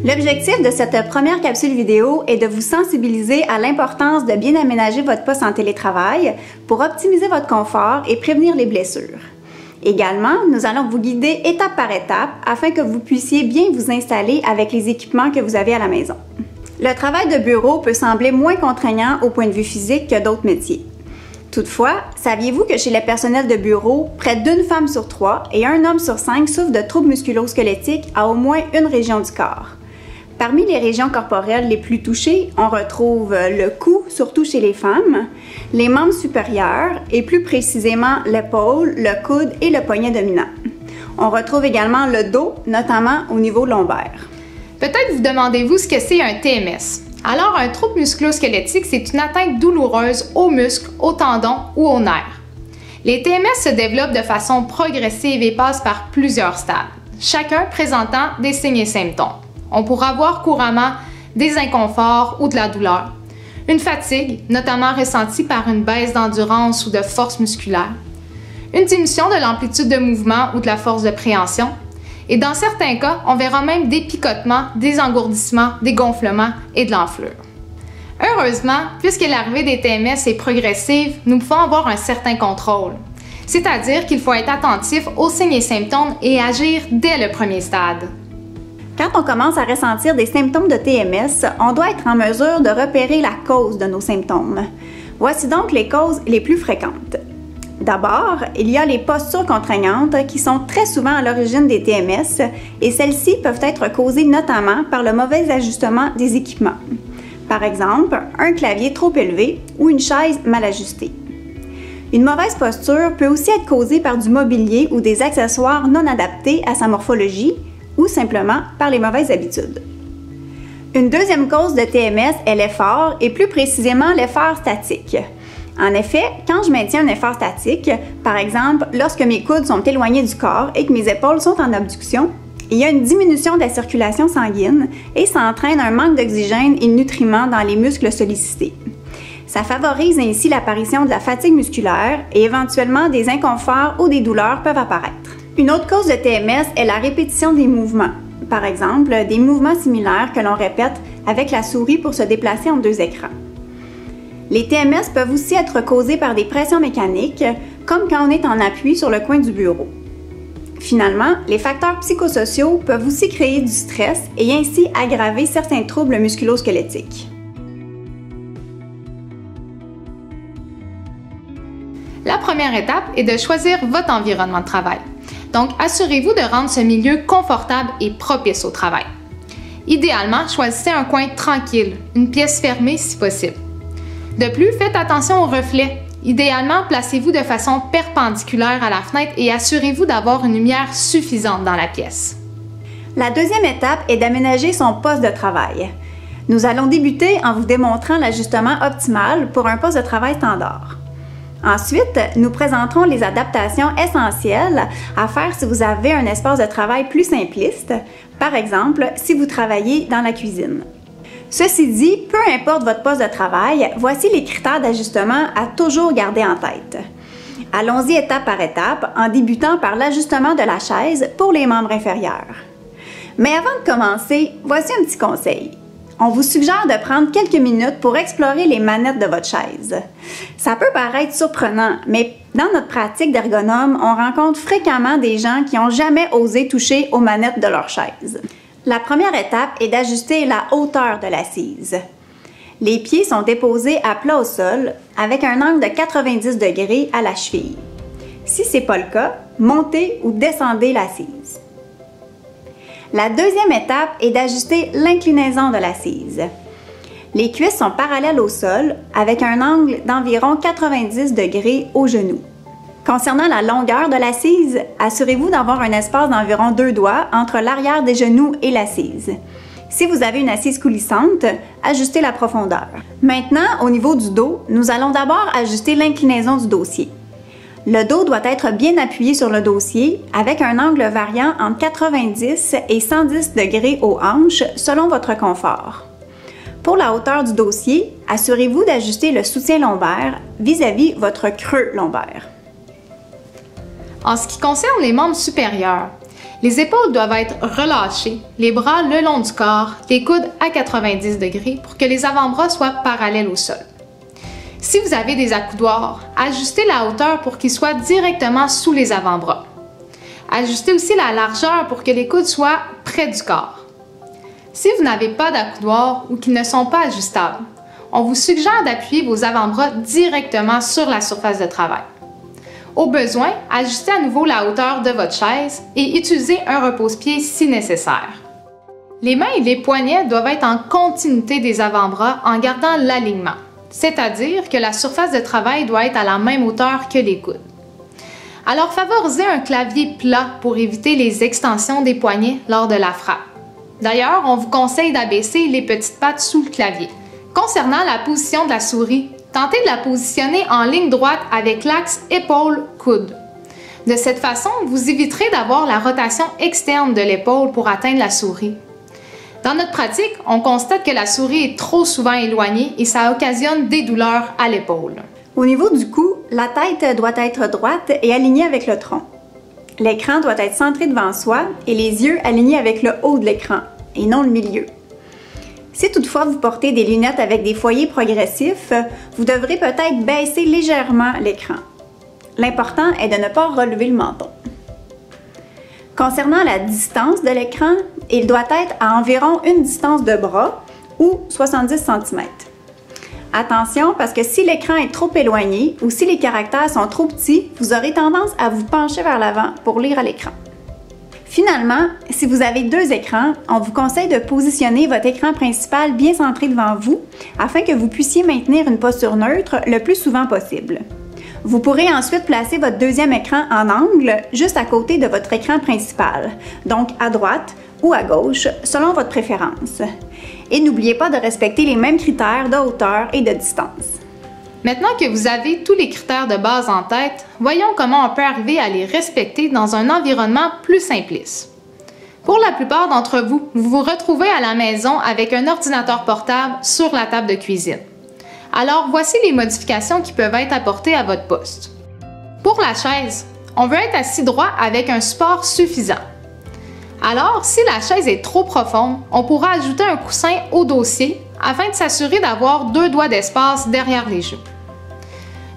L'objectif de cette première capsule vidéo est de vous sensibiliser à l'importance de bien aménager votre poste en télétravail pour optimiser votre confort et prévenir les blessures. Également, nous allons vous guider étape par étape afin que vous puissiez bien vous installer avec les équipements que vous avez à la maison. Le travail de bureau peut sembler moins contraignant au point de vue physique que d'autres métiers. Toutefois, saviez-vous que chez les personnels de bureau, près d'une femme sur 3 et un homme sur 5 souffrent de troubles musculo-squelettiques à au moins une région du corps? Parmi les régions corporelles les plus touchées, on retrouve le cou, surtout chez les femmes, les membres supérieurs et plus précisément l'épaule, le coude et le poignet dominant. On retrouve également le dos, notamment au niveau lombaire. Peut-être vous demandez-vous ce que c'est un TMS. Alors, un trouble musculo-squelettique, c'est une atteinte douloureuse aux muscles, aux tendons ou aux nerfs. Les TMS se développent de façon progressive et passent par plusieurs stades, chacun présentant des signes et symptômes. On pourra voir couramment des inconforts ou de la douleur, une fatigue, notamment ressentie par une baisse d'endurance ou de force musculaire, une diminution de l'amplitude de mouvement ou de la force de préhension, et dans certains cas, on verra même des picotements, des engourdissements, des gonflements et de l'enflure. Heureusement, puisque l'arrivée des TMS est progressive, nous pouvons avoir un certain contrôle. C'est-à-dire qu'il faut être attentif aux signes et symptômes et agir dès le premier stade. Quand on commence à ressentir des symptômes de TMS, on doit être en mesure de repérer la cause de nos symptômes. Voici donc les causes les plus fréquentes. D'abord, il y a les postures contraignantes qui sont très souvent à l'origine des TMS et celles-ci peuvent être causées notamment par le mauvais ajustement des équipements. Par exemple, un clavier trop élevé ou une chaise mal ajustée. Une mauvaise posture peut aussi être causée par du mobilier ou des accessoires non adaptés à sa morphologie ou simplement par les mauvaises habitudes. Une deuxième cause de TMS est l'effort et plus précisément l'effort statique. En effet, quand je maintiens un effort statique, par exemple lorsque mes coudes sont éloignés du corps et que mes épaules sont en abduction, il y a une diminution de la circulation sanguine et ça entraîne un manque d'oxygène et de nutriments dans les muscles sollicités. Ça favorise ainsi l'apparition de la fatigue musculaire et éventuellement des inconforts ou des douleurs peuvent apparaître. Une autre cause de TMS est la répétition des mouvements. Par exemple, des mouvements similaires que l'on répète avec la souris pour se déplacer entre deux écrans. Les TMS peuvent aussi être causés par des pressions mécaniques, comme quand on est en appui sur le coin du bureau. Finalement, les facteurs psychosociaux peuvent aussi créer du stress et ainsi aggraver certains troubles musculo-squelettiques. La première étape est de choisir votre environnement de travail. Donc, assurez-vous de rendre ce milieu confortable et propice au travail. Idéalement, choisissez un coin tranquille, une pièce fermée si possible. De plus, faites attention aux reflets. Idéalement, placez-vous de façon perpendiculaire à la fenêtre et assurez-vous d'avoir une lumière suffisante dans la pièce. La deuxième étape est d'aménager son poste de travail. Nous allons débuter en vous démontrant l'ajustement optimal pour un poste de travail standard. Ensuite, nous présenterons les adaptations essentielles à faire si vous avez un espace de travail plus simpliste, par exemple si vous travaillez dans la cuisine. Ceci dit, peu importe votre poste de travail, voici les critères d'ajustement à toujours garder en tête. Allons-y étape par étape en débutant par l'ajustement de la chaise pour les membres inférieurs. Mais avant de commencer, voici un petit conseil. On vous suggère de prendre quelques minutes pour explorer les manettes de votre chaise. Ça peut paraître surprenant, mais dans notre pratique d'ergonome, on rencontre fréquemment des gens qui n'ont jamais osé toucher aux manettes de leur chaise. La première étape est d'ajuster la hauteur de l'assise. Les pieds sont déposés à plat au sol avec un angle de 90 degrés à la cheville. Si ce n'est pas le cas, montez ou descendez l'assise. La deuxième étape est d'ajuster l'inclinaison de l'assise. Les cuisses sont parallèles au sol avec un angle d'environ 90 degrés au genou. Concernant la longueur de l'assise, assurez-vous d'avoir un espace d'environ 2 doigts entre l'arrière des genoux et l'assise. Si vous avez une assise coulissante, ajustez la profondeur. Maintenant, au niveau du dos, nous allons d'abord ajuster l'inclinaison du dossier. Le dos doit être bien appuyé sur le dossier avec un angle variant entre 90 et 110 degrés aux hanches selon votre confort. Pour la hauteur du dossier, assurez-vous d'ajuster le soutien lombaire vis-à-vis votre creux lombaire. En ce qui concerne les membres supérieurs, Les épaules doivent être relâchées, les bras le long du corps, les coudes à 90 degrés pour que les avant-bras soient parallèles au sol. Si vous avez des accoudoirs, ajustez la hauteur pour qu'ils soient directement sous les avant-bras. Ajustez aussi la largeur pour que les coudes soient près du corps. Si vous n'avez pas d'accoudoir ou qu'ils ne sont pas ajustables, on vous suggère d'appuyer vos avant-bras directement sur la surface de travail. Au besoin, ajustez à nouveau la hauteur de votre chaise et utilisez un repose-pied si nécessaire. Les mains et les poignets doivent être en continuité des avant-bras en gardant l'alignement, c'est-à-dire que la surface de travail doit être à la même hauteur que les coudes. Alors favorisez un clavier plat pour éviter les extensions des poignets lors de la frappe. D'ailleurs, on vous conseille d'abaisser les petites pattes sous le clavier. Concernant la position de la souris, tentez de la positionner en ligne droite avec l'axe épaule-coude. De cette façon, vous éviterez d'avoir la rotation externe de l'épaule pour atteindre la souris. Dans notre pratique, on constate que la souris est trop souvent éloignée et ça occasionne des douleurs à l'épaule. Au niveau du cou, la tête doit être droite et alignée avec le tronc. L'écran doit être centré devant soi et les yeux alignés avec le haut de l'écran et non le milieu. Si toutefois vous portez des lunettes avec des foyers progressifs, vous devrez peut-être baisser légèrement l'écran. L'important est de ne pas relever le menton. Concernant la distance de l'écran, il doit être à environ une distance de bras ou 70 cm. Attention parce que si l'écran est trop éloigné ou si les caractères sont trop petits, vous aurez tendance à vous pencher vers l'avant pour lire à l'écran. Finalement, si vous avez deux écrans, on vous conseille de positionner votre écran principal bien centré devant vous afin que vous puissiez maintenir une posture neutre le plus souvent possible. Vous pourrez ensuite placer votre deuxième écran en angle juste à côté de votre écran principal, donc à droite ou à gauche selon votre préférence. Et n'oubliez pas de respecter les mêmes critères de hauteur et de distance. Maintenant que vous avez tous les critères de base en tête, voyons comment on peut arriver à les respecter dans un environnement plus simpliste. Pour la plupart d'entre vous, vous vous retrouvez à la maison avec un ordinateur portable sur la table de cuisine. Alors voici les modifications qui peuvent être apportées à votre poste. Pour la chaise, on veut être assis droit avec un support suffisant. Alors, si la chaise est trop profonde, on pourra ajouter un coussin au dossier afin de s'assurer d'avoir 2 doigts d'espace derrière les genoux.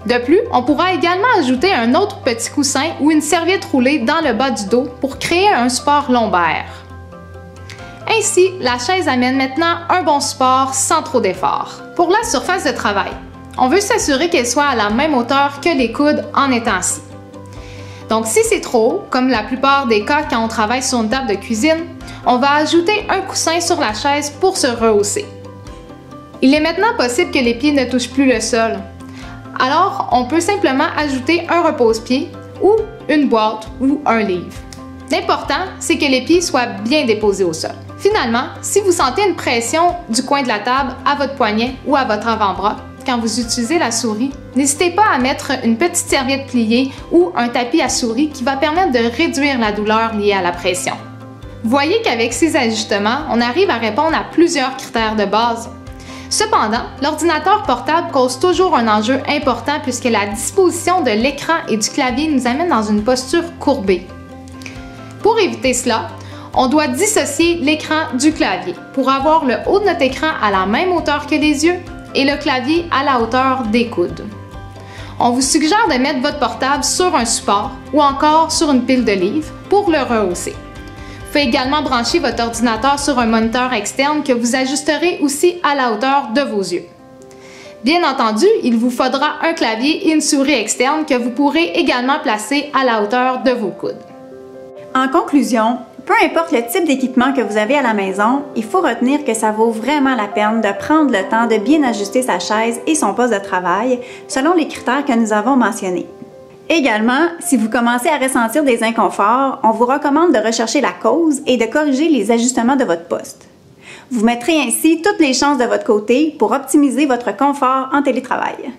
De plus, on pourra également ajouter un autre petit coussin ou une serviette roulée dans le bas du dos pour créer un support lombaire. Ainsi, la chaise amène maintenant un bon support sans trop d'effort. Pour la surface de travail, on veut s'assurer qu'elle soit à la même hauteur que les coudes en étant assis. Donc si c'est trop haut, comme la plupart des cas quand on travaille sur une table de cuisine, on va ajouter un coussin sur la chaise pour se rehausser. Il est maintenant possible que les pieds ne touchent plus le sol. Alors, on peut simplement ajouter un repose-pied ou une boîte ou un livre. L'important, c'est que les pieds soient bien déposés au sol. Finalement, si vous sentez une pression du coin de la table à votre poignet ou à votre avant-bras, quand vous utilisez la souris, n'hésitez pas à mettre une petite serviette pliée ou un tapis à souris qui va permettre de réduire la douleur liée à la pression. Voyez qu'avec ces ajustements, on arrive à répondre à plusieurs critères de base. Cependant, l'ordinateur portable cause toujours un enjeu important puisque la disposition de l'écran et du clavier nous amène dans une posture courbée. Pour éviter cela, on doit dissocier l'écran du clavier pour avoir le haut de notre écran à la même hauteur que les yeux et le clavier à la hauteur des coudes. On vous suggère de mettre votre portable sur un support ou encore sur une pile de livres pour le rehausser. Vous pouvez également brancher votre ordinateur sur un moniteur externe que vous ajusterez aussi à la hauteur de vos yeux. Bien entendu, il vous faudra un clavier et une souris externe que vous pourrez également placer à la hauteur de vos coudes. En conclusion, peu importe le type d'équipement que vous avez à la maison, il faut retenir que ça vaut vraiment la peine de prendre le temps de bien ajuster sa chaise et son poste de travail selon les critères que nous avons mentionnés. Également, si vous commencez à ressentir des inconforts, on vous recommande de rechercher la cause et de corriger les ajustements de votre poste. Vous mettrez ainsi toutes les chances de votre côté pour optimiser votre confort en télétravail.